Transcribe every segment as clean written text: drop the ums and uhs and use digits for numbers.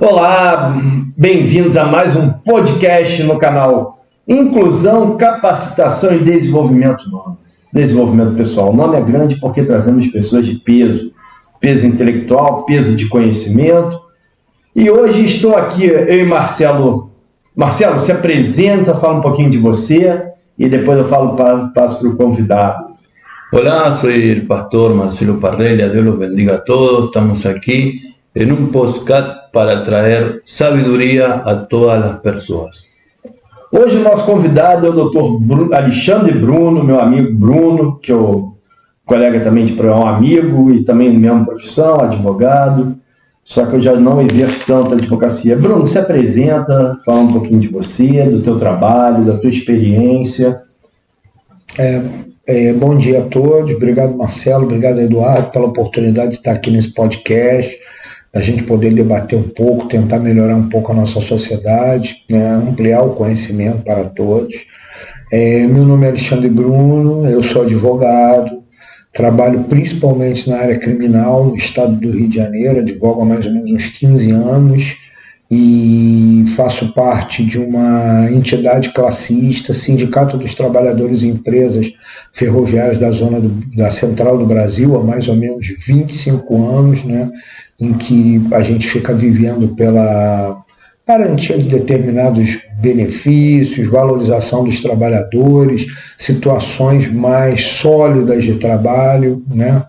Olá, bem-vindos a mais um podcast no canal Inclusão, Capacitação e Desenvolvimento Humano. Desenvolvimento pessoal. O nome é grande porque trazemos pessoas de peso, peso intelectual, peso de conhecimento. E hoje estou aqui, eu e Marcelo. Marcelo, se apresenta, fala um pouquinho de você e depois eu passo para o convidado. Hola, soy el pastor Marcelo Parrella, Dios los bendiga a todos. Estamos aquí en un podcast para traer sabiduría a todas las personas. Hoje o nosso convidado é o Dr. Alexandre Bruno, meu amigo Bruno, que é o colega também de um amigo e também da mesma profissão, advogado, só que eu já não exerço tanto advocacia. Bruno, se apresenta, fala um pouquinho de você, do teu trabalho, da tua experiência. Bom dia a todos, obrigado Marcelo, obrigado Eduardo pela oportunidade de estar aqui nesse podcast, a gente poder debater um pouco, tentar melhorar um pouco a nossa sociedade, né, ampliar o conhecimento para todos. Meu nome é Alexandre Bruno, eu sou advogado, trabalho principalmente na área criminal no estado do Rio de Janeiro, advogo há mais ou menos uns 15 anos e faço parte de uma entidade classista, Sindicato dos Trabalhadores e Empresas Ferroviárias da Zona da Central do Brasil, há mais ou menos 25 anos, né, em que a gente fica vivendo pela garantia de determinados benefícios, valorização dos trabalhadores, situações mais sólidas de trabalho, né?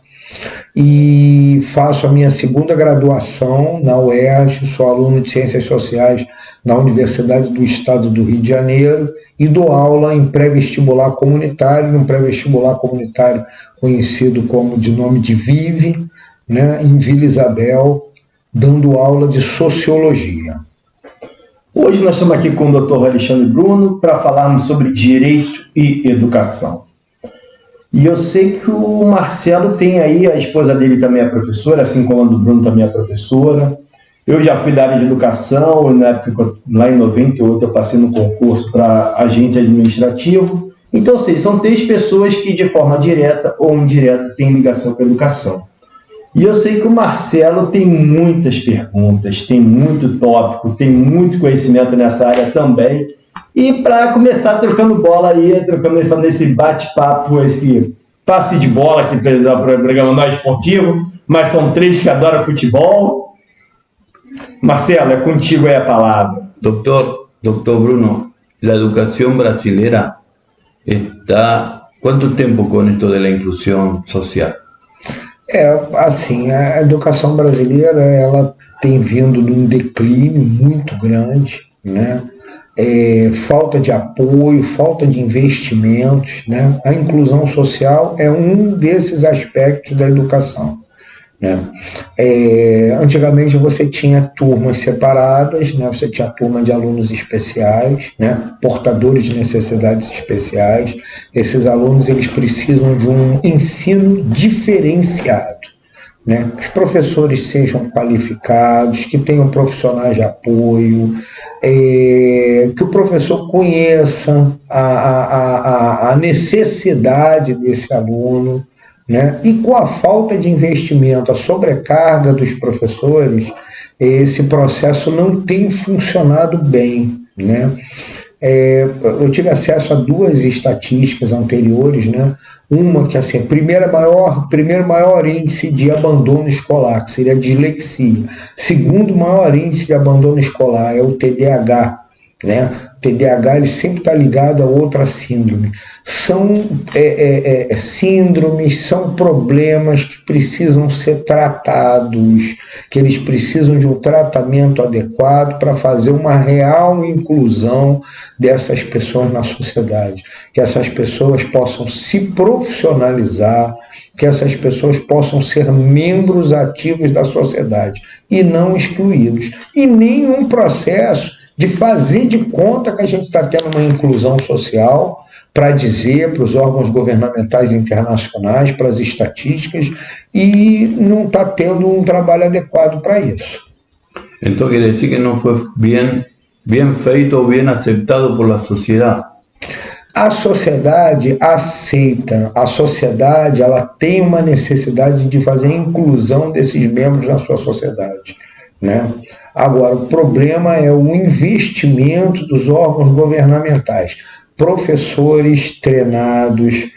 E faço a minha segunda graduação na UERJ, sou aluno de Ciências Sociais na Universidade do Estado do Rio de Janeiro e dou aula em pré-vestibular comunitário, num pré-vestibular comunitário conhecido como de nome de Vive, né, em Vila Isabel, dando aula de Sociologia. Hoje nós estamos aqui com o Dr. Alexandre Bruno para falarmos sobre direito e educação. E eu sei que o Marcelo tem aí, a esposa dele também é professora, assim como a do Bruno também é professora. Eu já fui da área de educação, na época, lá em 98, eu passei no concurso para agente administrativo. Então, são três pessoas que, de forma direta ou indireta, têm ligação com a educação. E eu sei que o Marcelo tem muitas perguntas, tem muito tópico, tem muito conhecimento nessa área também. E para começar trocando bola aí, falando esse bate-papo, esse passe de bola que fez o programa não é esportivo, mas são três que adoram futebol. Marcelo, é contigo aí a palavra. Doctor Bruno, la educación brasilera está ¿cuánto tiempo con esto de la inclusión social? Assim, a educação brasileira ela tem vindo num declínio muito grande, né? Falta de apoio, falta de investimentos, né? A inclusão social é um desses aspectos da educação, né? Antigamente você tinha turmas separadas, né? Você tinha turma de alunos especiais, né? Portadores de necessidades especiais. Esses alunos eles precisam de um ensino diferenciado, né? Os professores sejam qualificados, que tenham profissionais de apoio, que o professor conheça a necessidade desse aluno, né? E com a falta de investimento, a sobrecarga dos professores, esse processo não tem funcionado bem, né? Eu tive acesso a duas estatísticas anteriores, né? Uma que assim, primeiro maior índice de abandono escolar, que seria a dislexia. Segundo maior índice de abandono escolar é o TDAH, né? O TDAH ele sempre está ligado a outra síndrome. São síndromes, são problemas que precisam ser tratados, que eles precisam de um tratamento adequado para fazer uma real inclusão dessas pessoas na sociedade, que essas pessoas possam se profissionalizar, que essas pessoas possam ser membros ativos da sociedade e não excluídos, e nenhum processo de fazer de conta que a gente está tendo uma inclusão social para dizer para os órgãos governamentais internacionais, para as estatísticas, e não está tendo um trabalho adequado para isso. Então quer dizer que não foi bem feito ou bem aceitado por la sociedade? A sociedade aceita, a sociedade ela tem uma necessidade de fazer a inclusão desses membros na sua sociedade. né? Agora, o problema é o investimento dos órgãos governamentais, professores treinados,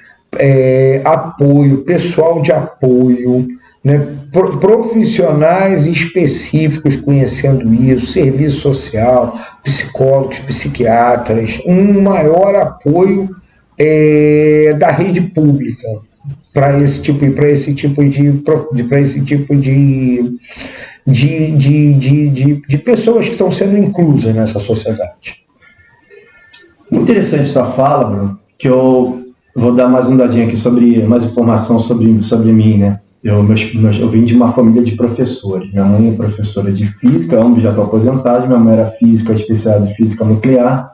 apoio, pessoal de apoio, né? Profissionais específicos conhecendo isso, serviço social, psicólogos, psiquiatras, um maior apoio da rede pública para esse tipo de pessoas que estão sendo inclusas nessa sociedade. Muito interessante tua fala, Bruno, que eu vou dar mais um dadinho aqui mais informação sobre mim, né? Eu vim de uma família de professores. Minha mãe é professora de física, ambos já estão aposentados. Minha mãe era física, especializada em física nuclear.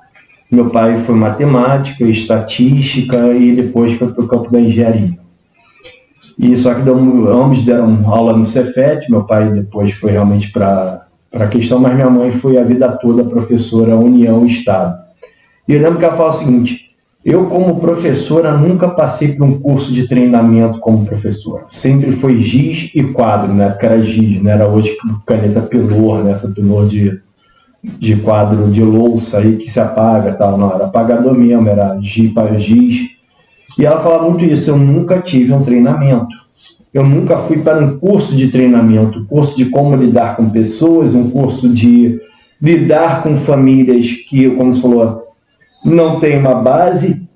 Meu pai foi matemática, estatística e depois foi para o campo da engenharia. E só que ambos deram aula no Cefet. Meu pai depois foi realmente para a questão, mas minha mãe foi a vida toda professora União-Estado. E eu lembro que ela fala o seguinte: eu, como professora, nunca passei por um curso de treinamento como professora. Sempre foi giz e quadro, na época era giz, não era hoje caneta pelor, né? Essa pelor de quadro de louça aí que se apaga, tal. Não, era apagador mesmo, era giz para giz. E ela fala muito isso: eu nunca tive um treinamento. Eu nunca fui para um curso de treinamento, curso de como lidar com pessoas, um curso de lidar com famílias que, como você falou, não tem uma base.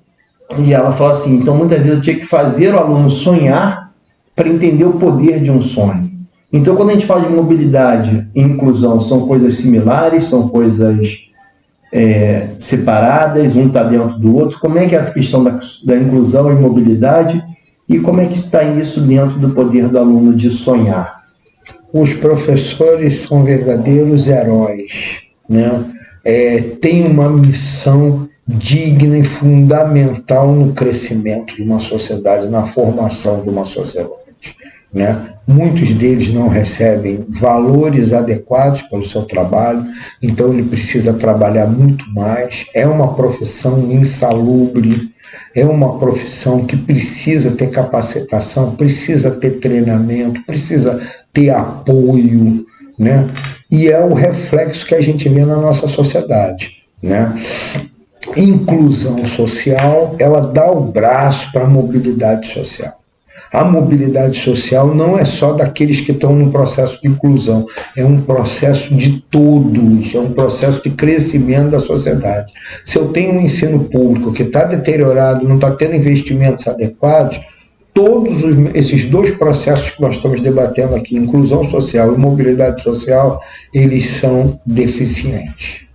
E ela fala assim, então muitas vezes eu tinha que fazer o aluno sonhar para entender o poder de um sonho. Então quando a gente fala de mobilidade e inclusão, são coisas similares, são coisas separadas, um está dentro do outro. Como é que é essa questão da inclusão e mobilidade e como é que está isso dentro do poder do aluno de sonhar? Os professores são verdadeiros heróis, né? Tem uma missão digna e fundamental no crescimento de uma sociedade, na formação de uma sociedade, né? Muitos deles não recebem valores adequados pelo seu trabalho, então ele precisa trabalhar muito mais. É uma profissão insalubre, é uma profissão que precisa ter capacitação, precisa ter treinamento, precisa ter apoio, né? E é o reflexo que a gente vê na nossa sociedade, né? Inclusão social, ela dá o braço para a mobilidade social. A mobilidade social não é só daqueles que estão no processo de inclusão, é um processo de todos, é um processo de crescimento da sociedade. Se eu tenho um ensino público que está deteriorado, não está tendo investimentos adequados, todos esses dois processos que nós estamos debatendo aqui, inclusão social e mobilidade social, eles são deficientes.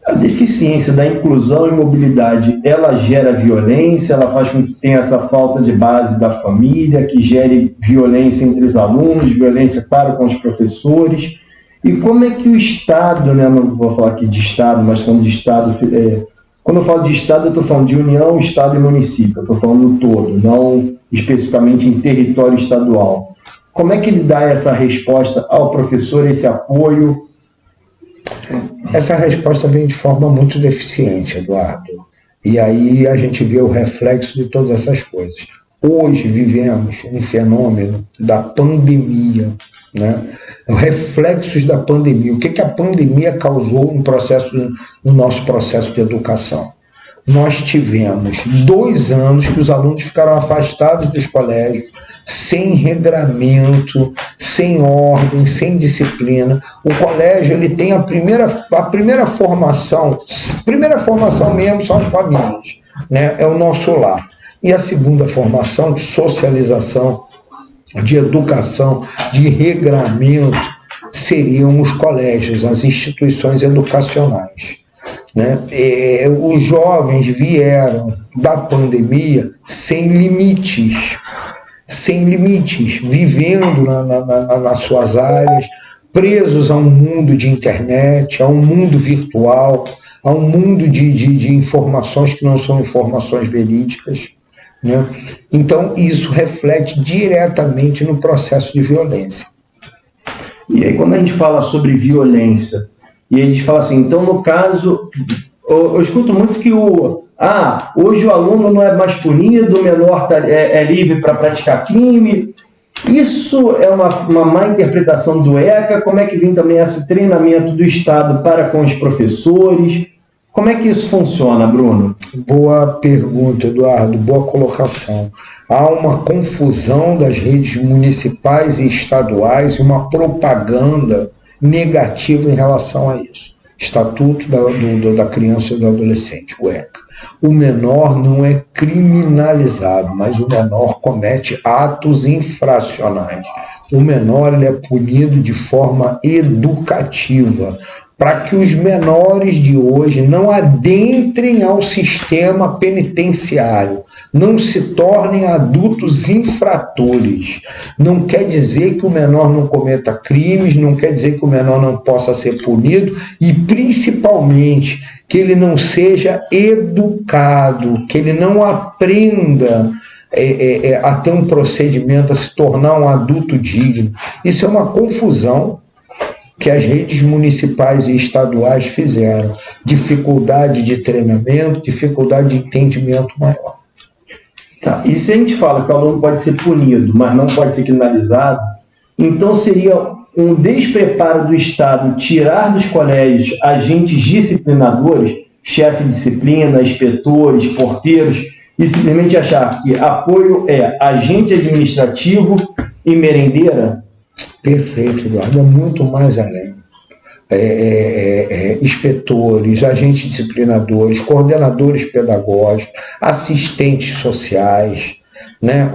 A deficiência da inclusão e mobilidade, ela gera violência, ela faz com que tenha essa falta de base da família, que gere violência entre os alunos, violência, claro, com os professores. E como é que o Estado, né, não vou falar aqui de Estado, mas falando de Estado, quando eu falo de Estado, eu estou falando de União, Estado e município, eu estou falando no todo, não especificamente em território estadual. Como é que ele dá essa resposta ao professor, esse apoio? Essa resposta vem de forma muito deficiente, Eduardo. E aí a gente vê o reflexo de todas essas coisas. Hoje vivemos um fenômeno da pandemia, né? Reflexos da pandemia. O que a pandemia causou no nosso processo de educação? Nós tivemos 2 anos que os alunos ficaram afastados dos colégios, sem regramento, sem ordem, sem disciplina. O colégio ele tem a primeira formação mesmo são as famílias, né? É o nosso lar. E a segunda formação de socialização, de educação, de regramento, seriam os colégios, as instituições educacionais, né? Os jovens vieram da pandemia sem limites, vivendo nas suas áreas, presos a um mundo de internet, a um mundo virtual, a um mundo de informações que não são informações verídicas, né? Então, isso reflete diretamente no processo de violência. E aí, quando a gente fala sobre violência, e a gente fala assim, então, no caso, eu escuto muito que hoje o aluno não é mais punido, o menor é livre para praticar crime. Isso é uma má interpretação do ECA? Como é que vem também esse treinamento do Estado para com os professores? Como é que isso funciona, Bruno? Boa pergunta, Eduardo, boa colocação. Há uma confusão das redes municipais e estaduais e uma propaganda negativa em relação a isso. Estatuto da Criança e do Adolescente, o ECA. O menor não é criminalizado, mas o menor comete atos infracionais. O menor ele é punido de forma educativa, para que os menores de hoje não adentrem ao sistema penitenciário, não se tornem adultos infratores. Não quer dizer que o menor não cometa crimes, não quer dizer que o menor não possa ser punido e, principalmente, que ele não seja educado, que ele não aprenda a ter um procedimento, a se tornar um adulto digno. Isso é uma confusão que as redes municipais e estaduais fizeram. Dificuldade de treinamento, dificuldade de entendimento maior. Tá. E se a gente fala que o aluno pode ser punido, mas não pode ser criminalizado, então seria um despreparo do Estado tirar dos colégios agentes disciplinadores, chefe de disciplina, inspetores, porteiros, e simplesmente achar que apoio é agente administrativo e merendeira? Perfeito, Eduardo, é muito mais além. Inspetores, agentes disciplinadores, coordenadores pedagógicos, assistentes sociais, né?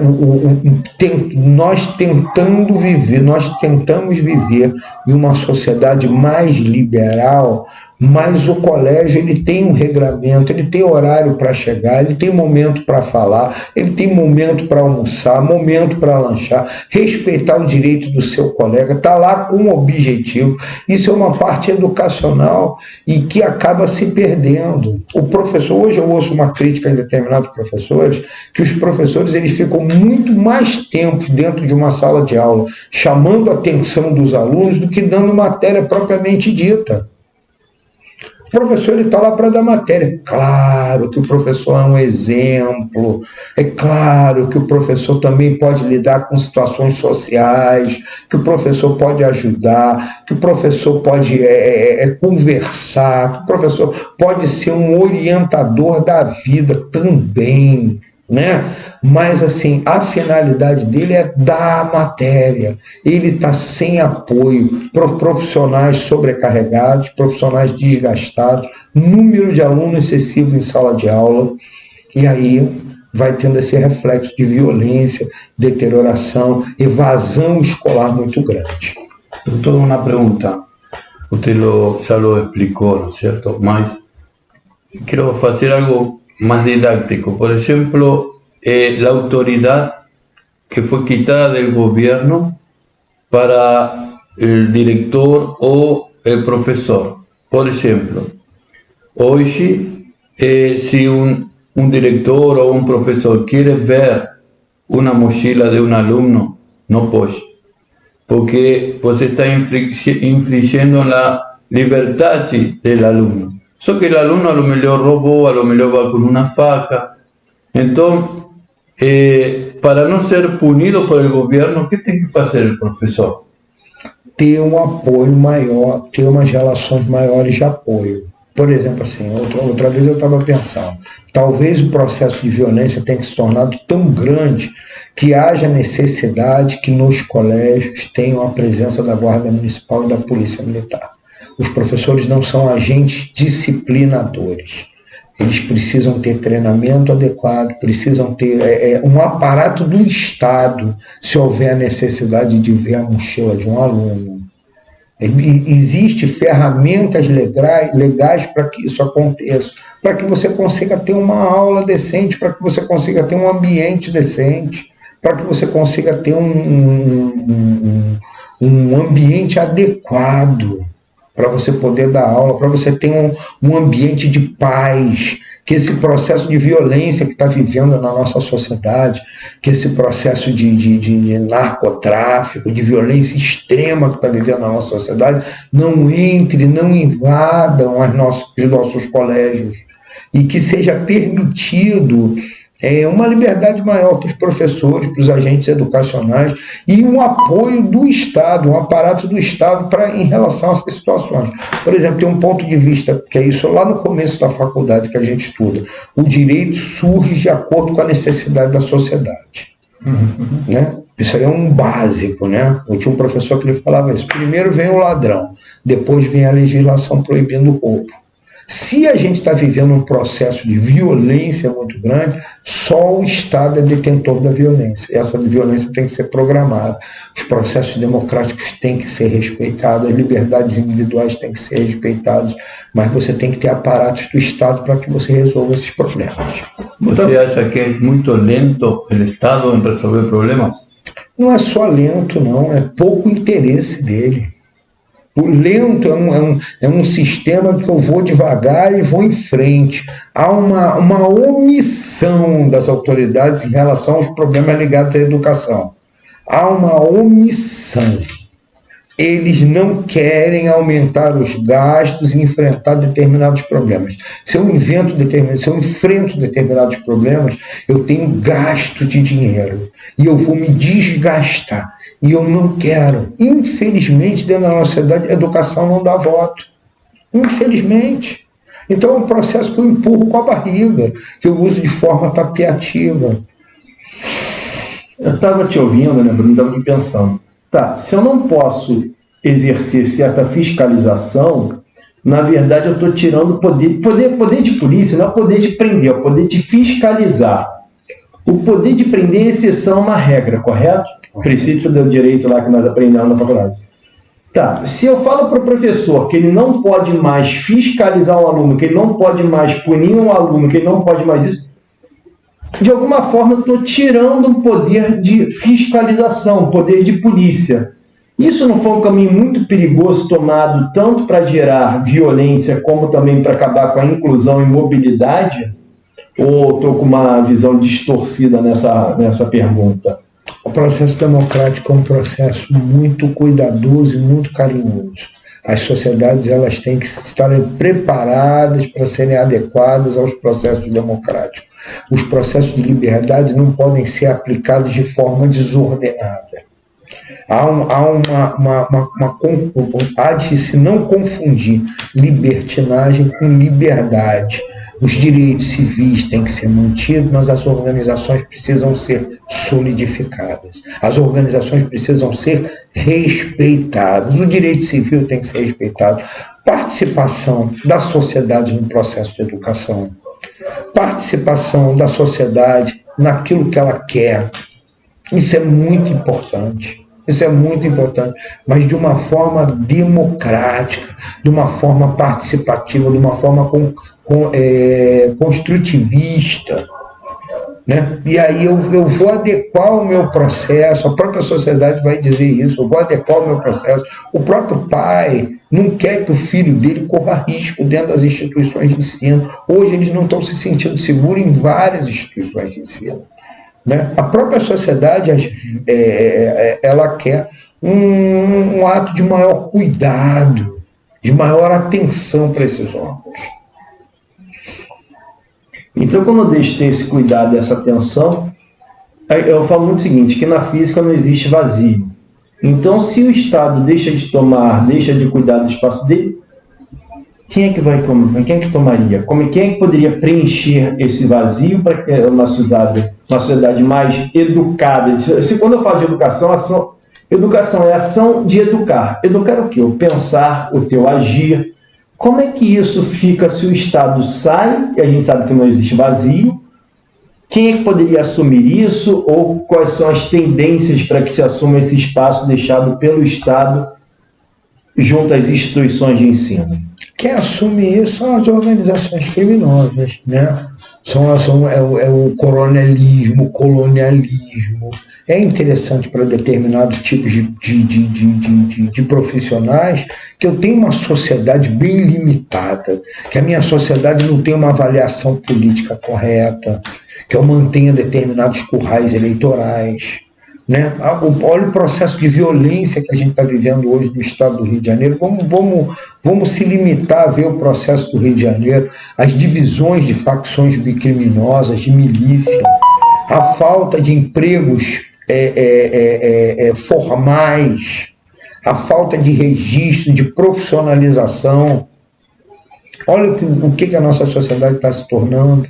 Nós tentamos viver em uma sociedade mais liberal, mas o colégio ele tem um regramento, ele tem horário para chegar, ele tem momento para falar, ele tem momento para almoçar, momento para lanchar, respeitar o direito do seu colega, está lá com um objetivo. Isso é uma parte educacional e que acaba se perdendo. O professor, hoje eu ouço uma crítica em determinados professores, que os professores eles ficam muito mais tempo dentro de uma sala de aula, chamando a atenção dos alunos do que dando matéria propriamente dita. O professor está lá para dar matéria. Claro que o professor é um exemplo, é claro que o professor também pode lidar com situações sociais, que o professor pode ajudar, que o professor pode conversar, que o professor pode ser um orientador da vida também, né? Mas assim, a finalidade dele é dar a matéria. Ele está sem apoio, profissionais sobrecarregados, profissionais desgastados, número de alunos excessivo em sala de aula, e aí vai tendo esse reflexo de violência, deterioração, evasão escolar muito grande. Doutor, uma pergunta. Usted já lo explicou, ¿no es cierto? Mas quero fazer algo más didáctico. Por ejemplo, la autoridad que fue quitada del gobierno para el director o el profesor. Por ejemplo, hoy si un director o un profesor quiere ver una mochila de un alumno, no puede, porque pues está infringiendo la libertad del alumno. Só que el alumno a lo mejor robó, a lo mejor va con una faca. Entonces, para não ser punido por el gobierno, o que tem que fazer o professor? Ter um apoio maior, ter umas relações maiores de apoio. Por exemplo, assim, outra vez eu estava pensando, talvez o processo de violência tenha que se tornado tão grande que haja necessidade que nos colégios tenham a presença da Guarda Municipal e da Polícia Militar. Os professores não são agentes disciplinadores. Eles precisam ter treinamento adequado, precisam ter um aparato do Estado, se houver a necessidade de ver a mochila de um aluno. Existem ferramentas legais para que isso aconteça, para que você consiga ter uma aula decente, para que você consiga ter um ambiente decente, para que você consiga ter um ambiente adequado para você poder dar aula, para você ter um ambiente de paz, que esse processo de violência que está vivendo na nossa sociedade, que esse processo de narcotráfico, de violência extrema que está vivendo na nossa sociedade, não entre, não invadam os nossos colégios, e que seja permitido uma liberdade maior para os professores, para os agentes educacionais e um apoio do Estado, um aparato do Estado em relação a essas situações. Por exemplo, tem um ponto de vista, que é isso lá no começo da faculdade que a gente estuda, o direito surge de acordo com a necessidade da sociedade. Né? Isso aí é um básico, né? Eu tinha um professor que ele falava isso, primeiro vem o ladrão, depois vem a legislação proibindo o roubo. Se a gente está vivendo um processo de violência muito grande, só o Estado é detentor da violência. E essa violência tem que ser programada. Os processos democráticos têm que ser respeitados, as liberdades individuais têm que ser respeitadas, mas você tem que ter aparatos do Estado para que você resolva esses problemas. Você acha que é muito lento o Estado em resolver problemas? Não é só lento, não, é pouco interesse dele. O lento é um sistema que eu vou devagar e vou em frente. Há uma omissão das autoridades em relação aos problemas ligados à educação. Há uma omissão. Eles não querem aumentar os gastos e enfrentar determinados problemas. Se eu enfrento determinados problemas, eu tenho gasto de dinheiro e eu vou me desgastar. E eu não quero. Infelizmente, dentro da nossa sociedade, a educação não dá voto. Infelizmente. Então é um processo que eu empurro com a barriga, que eu uso de forma tapeativa. Eu estava te ouvindo, né, Bruno? Estava aqui pensando. Tá, se eu não posso exercer certa fiscalização, na verdade eu estou tirando poder de polícia, não é o poder de prender, é o poder de fiscalizar. O poder de prender é exceção a uma regra, correto? O princípio do direito lá que nós aprendemos na faculdade. Tá, se eu falo para o professor que ele não pode mais fiscalizar um aluno, que ele não pode mais punir um aluno, que ele não pode mais isso, de alguma forma eu estou tirando um poder de fiscalização, poder de polícia. Isso não foi um caminho muito perigoso tomado tanto para gerar violência como também para acabar com a inclusão e mobilidade? Ou estou com uma visão distorcida nessa pergunta? O processo democrático é um processo muito cuidadoso e muito carinhoso. As sociedades elas têm que estar preparadas para serem adequadas aos processos democráticos. Os processos de liberdade não podem ser aplicados de forma desordenada. Há de se não confundir libertinagem com liberdade. Os direitos civis têm que ser mantidos, mas as organizações precisam ser solidificadas. As organizações precisam ser respeitadas. O direito civil tem que ser respeitado. Participação da sociedade no processo de educação. Participação da sociedade naquilo que ela quer. Isso é muito importante. Isso é muito importante, mas de uma forma democrática, de uma forma participativa, de uma forma construtivista. Né? E aí eu vou adequar o meu processo, a própria sociedade vai dizer isso, eu vou adequar o meu processo. O próprio pai não quer que o filho dele corra risco dentro das instituições de ensino. Hoje eles não estão se sentindo seguros em várias instituições de ensino. Né? A própria sociedade ela quer um ato de maior cuidado, de maior atenção para esses órgãos. Então, quando eu deixo ter esse cuidado, essa atenção, eu falo muito o seguinte, que na física não existe vazio. Então, se o Estado deixa de cuidar do espaço dele, quem é que vai tomar? Quem é que tomaria? Quem é que poderia preencher esse vazio para que uma sociedade mais educada? Quando eu falo de educação, educação é ação de educar. Educar o quê? O pensar, o teu agir. Como é que isso fica se o Estado sai, e a gente sabe que não existe vazio? Quem é que poderia assumir isso? Ou quais são as tendências para que se assuma esse espaço deixado pelo Estado junto às instituições de ensino? Quem assume isso são as organizações criminosas, né? É o coronelismo, o colonialismo. É interessante para determinados tipos de profissionais que eu tenho uma sociedade bem limitada, que a minha sociedade não tem uma avaliação política correta, que eu mantenha determinados currais eleitorais, né? Olha o processo de violência que a gente está vivendo hoje no estado do Rio de Janeiro. Vamos se limitar a ver o processo do Rio de Janeiro, as divisões de facções criminosas, de milícia, a falta de empregos formais, a falta de registro, de profissionalização. Olha o que a nossa sociedade está se tornando.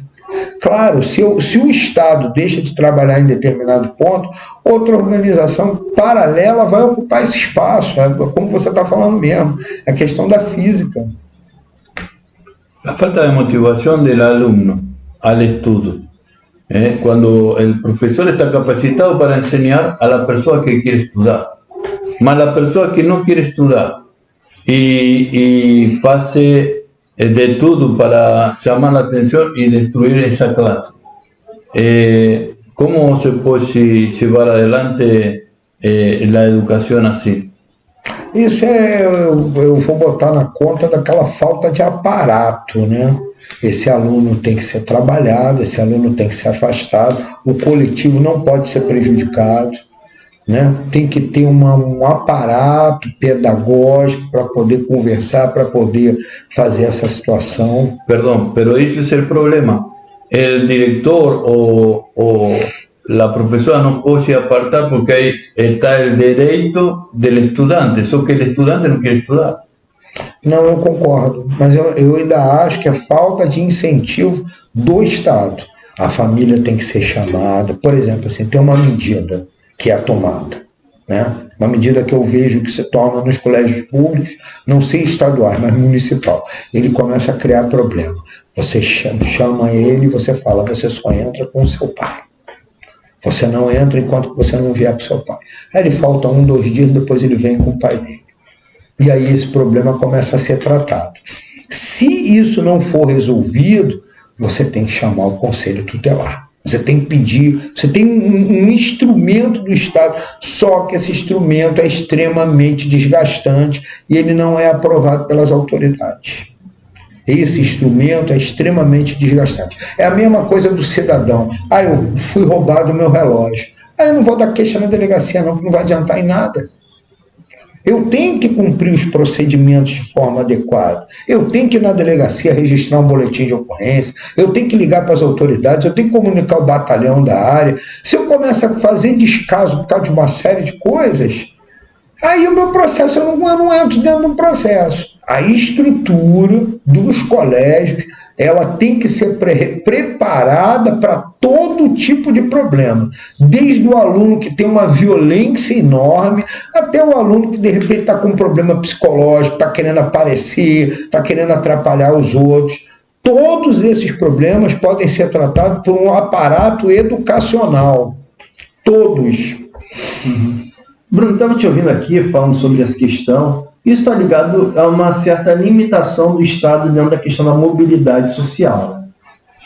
Claro, se o Estado deixa de trabalhar em determinado ponto, outra organização paralela vai ocupar esse espaço, como você está falando mesmo, é questão da física. La falta de motivación del alumno al estudio. Cuando el profesor está capacitado para enseñar a la persona que quiere estudiar, mas la persona que no quiere estudiar y hace de todo para llamar la atención y destruir esa clase. ¿Cómo se puede llevar adelante la educación así? Isso eu vou botar na conta daquela falta de aparato, né? Esse aluno tem que ser trabalhado, esse aluno tem que ser afastado, o coletivo não pode ser prejudicado, né? Tem que ter um aparato pedagógico para poder conversar, para poder fazer essa situação. Perdón, pero ese es el problema. El director o la profesora no puede apartar porque ahí está el derecho del estudiante, só que el estudiante no quiere estudiar. Não, eu concordo, mas eu ainda acho que é falta de incentivo do Estado. A família tem que ser chamada, por exemplo, assim, tem uma medida que é a tomada, né? Uma medida que eu vejo que se toma nos colégios públicos, não sei estaduais, mas municipal. Ele começa a criar problema. Você chama ele e você fala, você só entra com o seu pai. Você não entra enquanto você não vier com o seu pai. Aí ele falta 1, 2 dias, depois ele vem com o pai dele. E aí esse problema começa a ser tratado. Se isso não for resolvido, você tem que chamar o conselho tutelar. Você tem que pedir, você tem um instrumento do Estado, só que esse instrumento é extremamente desgastante e ele não é aprovado pelas autoridades. Esse instrumento é extremamente desgastante. É a mesma coisa do cidadão. Eu fui roubado o meu relógio. Eu não vou dar queixa na delegacia não, porque não vai adiantar em nada. Eu tenho que cumprir os procedimentos de forma adequada. Eu tenho que ir na delegacia registrar um boletim de ocorrência. Eu tenho que ligar para as autoridades. Eu tenho que comunicar o batalhão da área. Se eu começo a fazer descaso por causa de uma série de coisas, aí o meu processo, eu não entro dentro do processo. A estrutura dos colégios, ela tem que ser preparada para todo tipo de problema, desde o aluno que tem uma violência enorme, até o aluno que de repente está com um problema psicológico, está querendo aparecer, está querendo atrapalhar os outros. Todos esses problemas podem ser tratados por um aparato educacional. Todos. Bruno, estava te ouvindo aqui falando sobre essa questão. Isso está ligado a uma certa limitação do Estado dentro da questão da mobilidade social.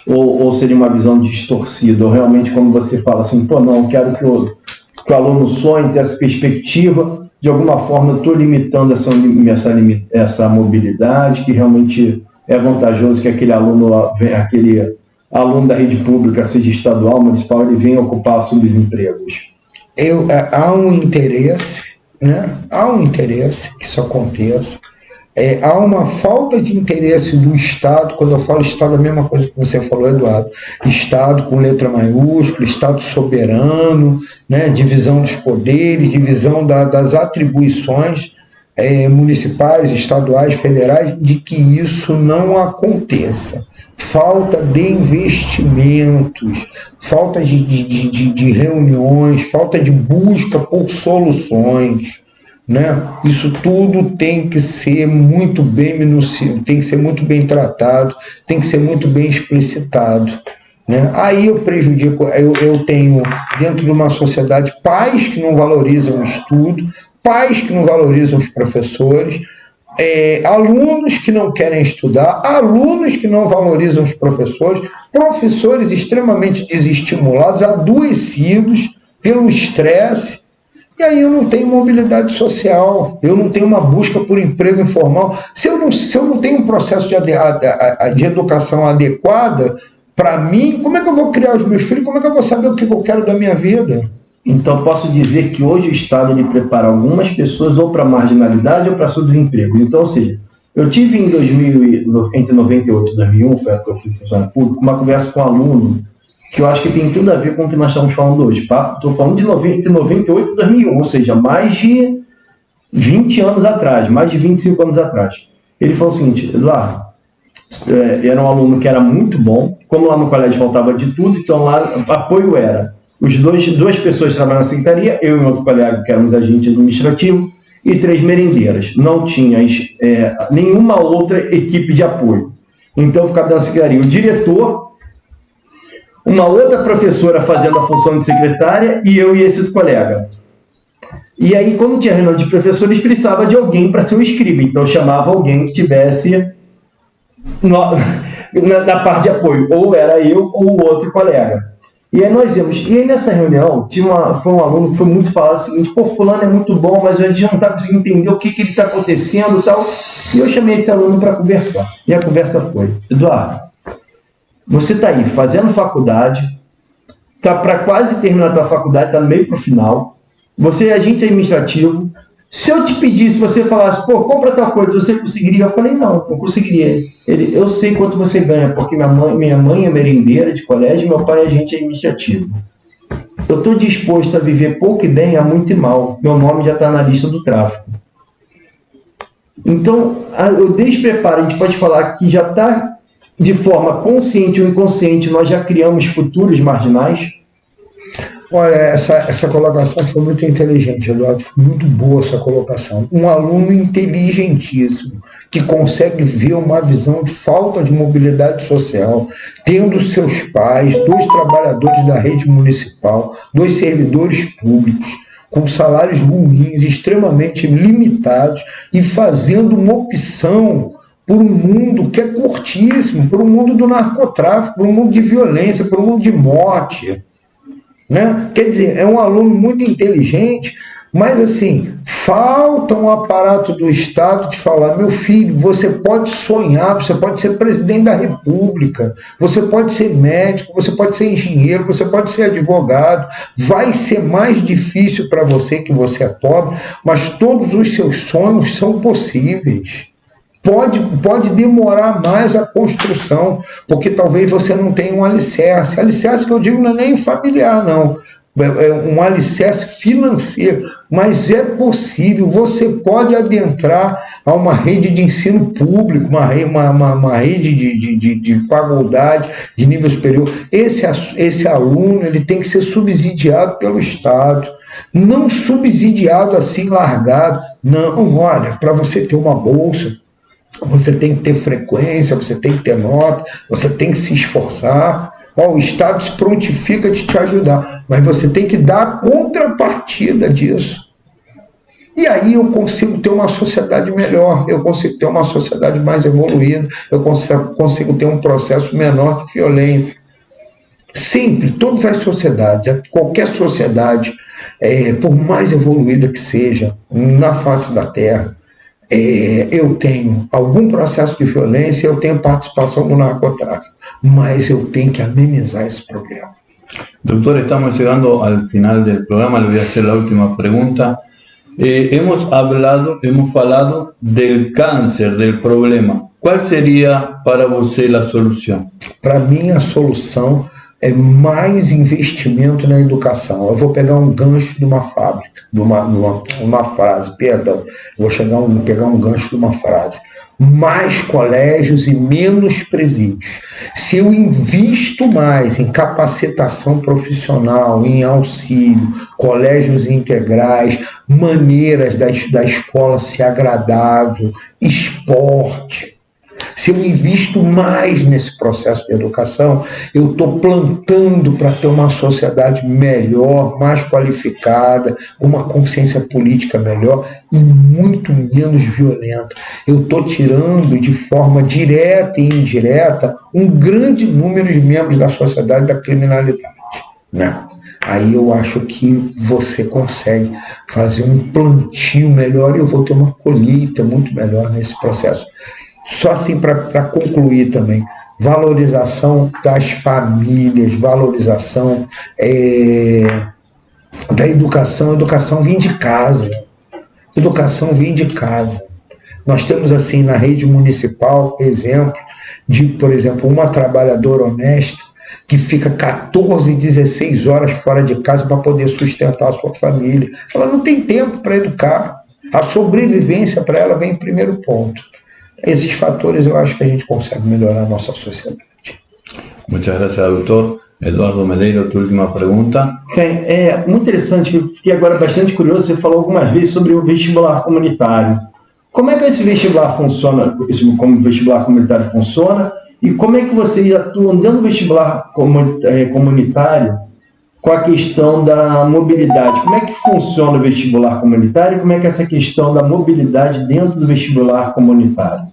Ou seria uma visão distorcida, ou realmente quando você fala assim, não, quero que o aluno sonhe, ter essa perspectiva, de alguma forma eu estou limitando essa mobilidade, que realmente é vantajoso que aquele aluno da rede pública, seja estadual, municipal, ele venha ocupar subempregos. Há um interesse, né? Há um interesse que isso aconteça. Há uma falta de interesse do Estado. Quando eu falo Estado, é a mesma coisa que você falou, Eduardo. Estado com letra maiúscula, Estado soberano, né? Divisão dos poderes, divisão das atribuições municipais, estaduais, federais, de que isso não aconteça. Falta de investimentos, falta de reuniões, falta de busca por soluções, né? Isso tudo tem que ser muito bem minucioso, tem que ser muito bem tratado, tem que ser muito bem explicitado, né? Aí eu prejudico, eu tenho dentro de uma sociedade pais que não valorizam o estudo, pais que não valorizam os professores, alunos que não querem estudar, alunos que não valorizam os professores, professores extremamente desestimulados, adoecidos pelo estresse, e aí eu não tenho mobilidade social, eu não tenho uma busca por emprego informal. Se eu não tenho um processo de educação adequada para mim, como é que eu vou criar os meus filhos? Como é que eu vou saber o que eu quero da minha vida? Então, posso dizer que hoje o Estado ele prepara algumas pessoas ou para marginalidade ou para subdesemprego. Então, ou seja, eu tive entre 98 e 2001, foi a que eu fui funcionário público, uma conversa com um aluno que eu acho que tem tudo a ver com o que nós estamos falando hoje. Estou falando de 98 e 2001, ou seja, mais de 20 anos atrás, mais de 25 anos atrás. Ele falou o seguinte: Eduardo, era um aluno que era muito bom, como lá no colégio faltava de tudo, então lá apoio era duas pessoas trabalhando na secretaria, eu e outro colega que éramos agente administrativo, e 3 merendeiras. Não tinha nenhuma outra equipe de apoio. Então ficava na secretaria o diretor, uma outra professora fazendo a função de secretária e eu e esse outro colega. E aí, quando tinha reunião de professores, precisava de alguém para ser o escriba. Então eu chamava alguém que tivesse na parte de apoio, ou era eu ou o outro colega. E aí nós íamos, e aí nessa reunião foi um aluno que foi muito falado o seguinte: pô, fulano é muito bom, mas a gente não está conseguindo entender o que ele está acontecendo e tal. E eu chamei esse aluno para conversar. E a conversa foi: Eduardo, você está aí fazendo faculdade, está para quase terminar a tua faculdade, está no meio para o final, você é agente administrativo. Se eu te pedisse, você falasse, pô, compra tal coisa, você conseguiria? Eu falei, não conseguiria. Eu sei quanto você ganha, porque minha mãe é merendeira de colégio, meu pai é agente administrativo. Eu estou disposto a viver pouco e bem, a muito e mal. Meu nome já está na lista do tráfico. Então, o despreparo, a gente pode falar que já está, de forma consciente ou inconsciente, nós já criamos futuros marginais. Olha, essa colocação foi muito inteligente, Eduardo, foi muito boa essa colocação. Um aluno inteligentíssimo, que consegue ver uma visão de falta de mobilidade social, tendo seus pais, 2 trabalhadores da rede municipal, 2 servidores públicos, com salários ruins, extremamente limitados, e fazendo uma opção por um mundo que é curtíssimo, por um mundo do narcotráfico, por um mundo de violência, por um mundo de morte. Né? Quer dizer, é um aluno muito inteligente, mas assim, falta um aparato do Estado de falar: meu filho, você pode sonhar, você pode ser presidente da República, você pode ser médico, você pode ser engenheiro, você pode ser advogado, vai ser mais difícil para você que você é pobre, mas todos os seus sonhos são possíveis. Pode demorar mais a construção, porque talvez você não tenha um alicerce. Alicerce que eu digo não é nem familiar, não. É um alicerce financeiro. Mas é possível, você pode adentrar a uma rede de ensino público, uma rede de faculdade de nível superior. Esse aluno ele tem que ser subsidiado pelo Estado. Não subsidiado assim, largado. Não, olha, para você ter uma bolsa, você tem que ter frequência, você tem que ter nota, você tem que se esforçar. O Estado se prontifica de te ajudar, mas você tem que dar a contrapartida disso. E aí eu consigo ter uma sociedade melhor, eu consigo ter uma sociedade mais evoluída, eu consigo ter um processo menor de violência. Sempre, todas as sociedades, qualquer sociedade, por mais evoluída que seja, na face da Terra, eu tenho algum processo de violência, eu tenho participação no narcotráfico, mas eu tenho que amenizar esse problema. Doctor, estamos llegando al final del programa, le voy a hacer la última pregunta. Hemos falado del cáncer, del problema. ¿Cuál sería para você a solução? Para mim, a solução é mais investimento na educação. Eu vou pegar um gancho de uma fábrica, de uma frase, perdão. Vou pegar um gancho de uma frase. Mais colégios e menos presídios. Se eu invisto mais em capacitação profissional, em auxílio, colégios integrais, maneiras da escola ser agradável, esporte, se eu invisto mais nesse processo de educação, eu estou plantando para ter uma sociedade melhor, mais qualificada, com uma consciência política melhor e muito menos violenta. Eu estou tirando de forma direta e indireta um grande número de membros da sociedade da criminalidade, né? Aí eu acho que você consegue fazer um plantio melhor e eu vou ter uma colheita muito melhor nesse processo. Só assim para concluir também, valorização das famílias, valorização da educação. A educação vem de casa. Educação vem de casa. Nós temos, assim, na rede municipal, exemplo de, por exemplo, uma trabalhadora honesta que fica 14, 16 horas fora de casa para poder sustentar a sua família. Ela não tem tempo para educar. A sobrevivência para ela vem em primeiro ponto. Esses fatores eu acho que a gente consegue melhorar a nossa sociedade. Muchas gracias, doutor. Eduardo Medeiros, tu última pergunta. Muito interessante, eu fiquei agora bastante curioso, você falou algumas vezes sobre o vestibular comunitário. Como é que esse vestibular funciona, como o vestibular comunitário funciona, e como é que vocês atuam dentro do vestibular comunitário com a questão da mobilidade? Como é que funciona o vestibular comunitário e como é que é essa questão da mobilidade dentro do vestibular comunitário?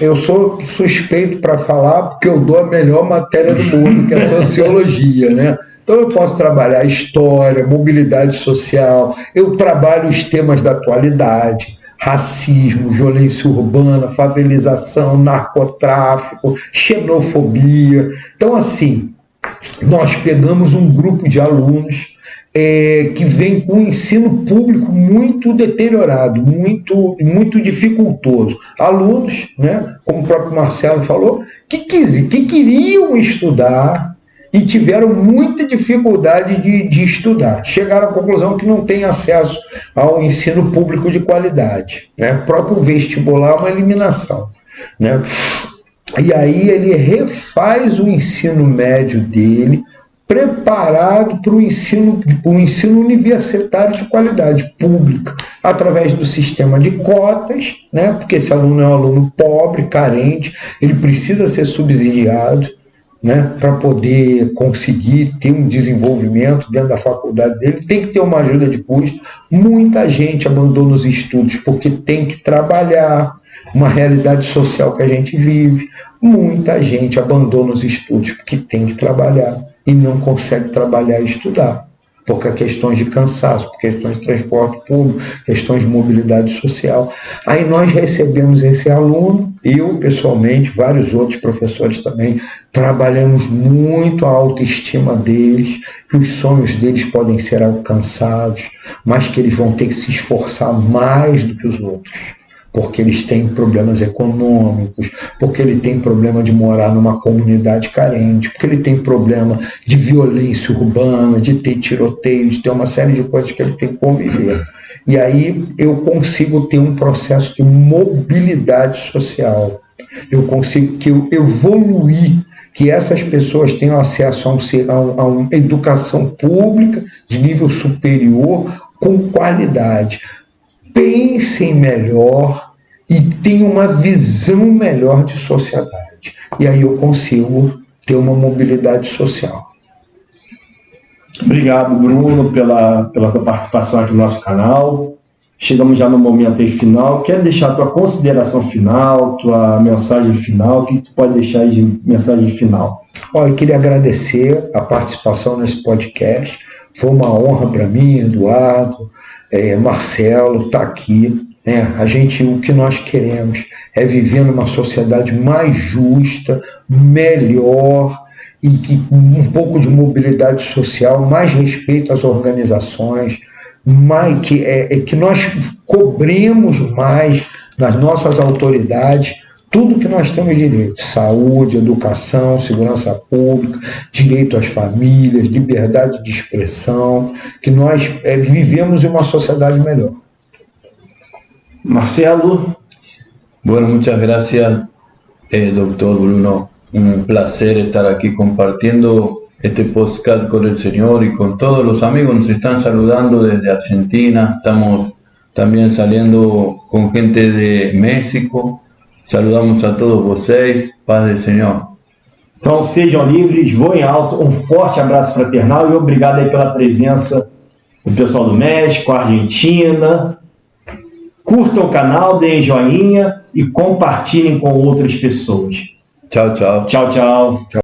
Eu sou suspeito para falar porque eu dou a melhor matéria do mundo, que é a sociologia, né? Então eu posso trabalhar história, mobilidade social, eu trabalho os temas da atualidade, racismo, violência urbana, favelização, narcotráfico, xenofobia. Então, assim, nós pegamos um grupo de alunos que vem com o ensino público muito deteriorado, muito dificultoso. Alunos, né, como o próprio Marcelo falou, que queriam estudar e tiveram muita dificuldade de estudar. Chegaram à conclusão que não tem acesso ao ensino público de qualidade. Né? O próprio vestibular é uma eliminação. Né? E aí ele refaz o ensino médio dele, preparado para o ensino universitário de qualidade pública, através do sistema de cotas, né? Porque esse aluno é um aluno pobre, carente, ele precisa ser subsidiado, né? Para poder conseguir ter um desenvolvimento dentro da faculdade dele, tem que ter uma ajuda de custo. Muita gente abandona os estudos porque tem que trabalhar, uma realidade social que a gente vive. Muita gente abandona os estudos porque tem que trabalhar e não consegue trabalhar e estudar, por questões de cansaço, por questões de transporte público, questões de mobilidade social. Aí nós recebemos esse aluno, eu pessoalmente, vários outros professores também, trabalhamos muito a autoestima deles, que os sonhos deles podem ser alcançados, mas que eles vão ter que se esforçar mais do que os outros, porque eles têm problemas econômicos, porque ele tem problema de morar numa comunidade carente, porque ele tem problema de violência urbana, de ter tiroteio, de ter uma série de coisas que ele tem que conviver. E aí eu consigo ter um processo de mobilidade social, eu consigo evoluir, que essas pessoas tenham acesso a uma educação pública de nível superior com qualidade. Pensem melhor e tenham uma visão melhor de sociedade. E aí eu consigo ter uma mobilidade social. Obrigado, Bruno, pela tua participação aqui no nosso canal. Chegamos já no momento aí final. Quer deixar a tua consideração final, tua mensagem final? O que tu pode deixar aí de mensagem final? Olha, eu queria agradecer a participação nesse podcast. Foi uma honra para mim, Eduardo, Marcelo, estar aqui. Né? O que nós queremos é viver numa sociedade mais justa, melhor, e um pouco de mobilidade social, mais respeito às organizações, que nós cobremos mais das nossas autoridades tudo que nós temos direito: saúde, educação, segurança pública, direito às famílias, liberdade de expressão, que nós vivemos em uma sociedade melhor. Marcelo. Bueno, muchas gracias, doctor Bruno. Un placer estar aquí compartiendo este podcast con el Señor y con todos los amigos. Nos están saludando desde Argentina, estamos también saliendo con gente de México. Saludamos a todos vocês, paz do Senhor. Então sejam livres, voem alto, um forte abraço fraternal e obrigado aí pela presença do pessoal do México, Argentina. Curtam o canal, deem joinha e compartilhem com outras pessoas. Tchau, tchau. Tchau, tchau.